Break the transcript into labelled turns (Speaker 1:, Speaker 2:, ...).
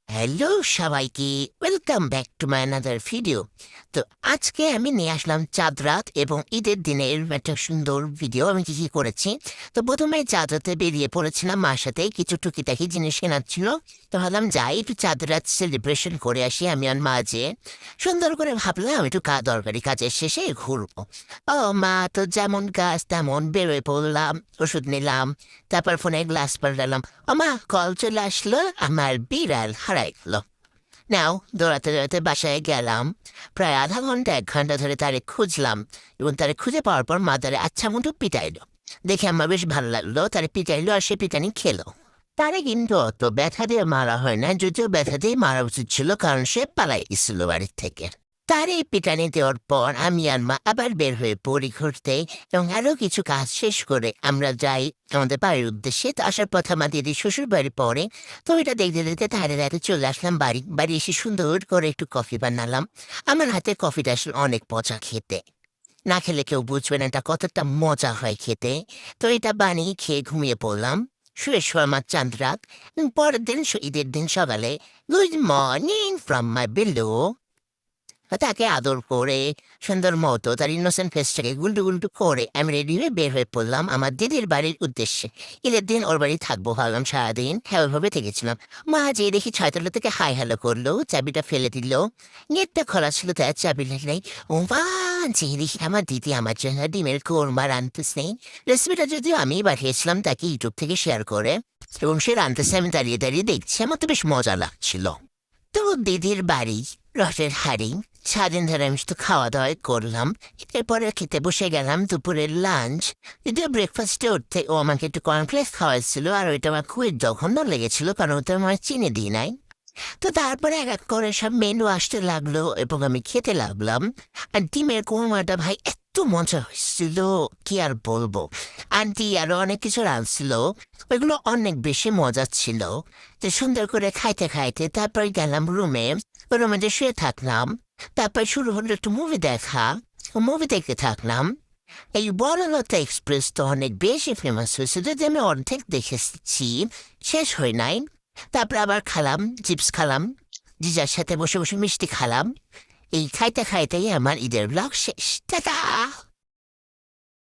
Speaker 1: Hello সবাইকে, welcome back to my another video. তো আজকে আমি নিয়ে আসলাম চাঁদ রাত এবং ঈদের দিনের একটা সুন্দর ভিডিও। আমি কি কি করেছি। তো প্রথমে চাঁদ রাতে বেরিয়ে পড়েছিলাম মার সাথে, কিছু টুকিটাকি জিনিস কেনার ছিল। তো ভাবলাম যাই একটু চাঁদ রাত সেলিব্রেশন করে আসি। আমি আর মা যে সুন্দর করে ভাবলাম একটু দরকারি কাজের শেষে ঘুরবো। ও মা তো যেমন গাছ তেমন বেরোয় পড়লাম, ওষুধ নিলাম, তারপর ফোনে গ্লাস পাল্টালাম। আমা কল চলে আসলো, আমার বিড়াল হারাই গেল। নাও দৌড়াতে দৌড়াতে বাসায় গেলাম। প্রায় আধা ঘন্টা 1 ঘন্টা ধরে তারে খুঁজলাম এবং তারে খুঁজে পাওয়ার পর মা তারে আচ্ছা মতো পিটাইলো। দেখে আমার বেশ ভালো লাগলো, তারে পিটাইলো আর সে পিটানি খেলো। তারে কিন্তু অত ব্যথা দিয়ে মারা হয় না, যদিও ব্যথা দিয়ে মারা উচিত ছিল, কারণ সে পালাই গেছিল বাড়ির থেকে। তার এই পিটানি দেওয়ার পর আমি আর মা আবার বের হয়ে পড়ি ঘুরতে, এবং আরো কিছু কাজ শেষ করে আমরা যাই আমাদের বাড়ির উদ্দেশ্যে। তো আসার পথে আমার দিদি শ্বশুর বাড়ি পড়ে। তো এটা দেখতে দেখতে তারে রাতে চলে আসলাম বাড়ি। বাড়ি এসে সুন্দর করে একটু কফি বানালাম। আমার হাতে কফিটা আসলে অনেক মজা খেতে, না খেলে কেউ বুঝবে না এটা কতটা মজা হয় খেতে। তো এটা বানিয়ে খেয়ে ঘুমিয়ে পড়লাম। শুয়ে শোয়া আমার চাঁদ রাত। পরের দিন ঈদের দিন সকালে good morning from my Billu, তাকে আদর করে সুন্দর মতো তার ইনোসেন্ট ফেসটাকে গুলটু গুলটু করে আমি রেডি হয়ে বের হয়ে পড়লাম আমার দিদির বাড়ির উদ্দেশ্যে। ঈদের দিন ওর বাড়ি থাকবো ভাবলাম সারাদিন, হ্যাঁ ওইভাবে থেকেছিলাম। মা যে দেখি ছয়তলা থেকে হাই হ্যালো করলো, চাবিটা ফেলে দিল। গেটটা খোলা ছিল, তার চাবি নেই। ও মা, যে দেখি আমার দিদি আমার জন্য ডিমের কোরমা রাঁধতেছে। রেসিপিটা যদিও আমি পাঠিয়েছিলাম তাকে ইউটিউব থেকে শেয়ার করে, এবং সে রাঁধতেছে আমি দাঁড়িয়ে দাঁড়িয়ে দেখছি, আমার তো বেশ মজা লাগছিল। তো দিদির বাড়ি, রসের হাড়ি, সারাদিন ধরে আমি শুধু খাওয়া দাওয়াই করলাম। এরপরে খেতে বসে গেলাম দুপুরের লাঞ্চ। যদিও ব্রেকফাস্টে উঠতে ও আমাকে একটু কর্নফ্লেক্স খাওয়াচ্ছিল, আর ওইটা আমার খুবই জঘন্য লেগেছিল, কারণ ওটা আমার চিনি দিই নাই। তো তারপরে এক এক করে সব মেনু আসতে লাগলো এবং আমি খেতে লাগলাম। আর ডিমের কোরমাটা ভাই এত মজা হয়েছিল, কি আর বলবো। আন্টি আরো অনেক কিছু রাঁধছিল, ওইগুলো অনেক বেশি মজা ছিল। তো সুন্দর করে খাইতে খাইতে তারপর গেলাম রুমে। রুমে যে শুয়ে থাকলাম, তারপর শুরু হলো একটু মুভি দেখা। মুভি দেখতে থাকলাম। এই বড়লতা এক্সপ্রেস তো অনেক বেশি ফেমাস হয়েছে, যদি আমি অর্ধেক দেখেছি, শেষ হয় নাই। তারপর আবার খালাম, চিপস খালাম, জিজার সাথে বসে বসে মিষ্টি খালাম। এই খাইতে খাইতেই আমার ঈদের ব্লগ শেষ। টাটা।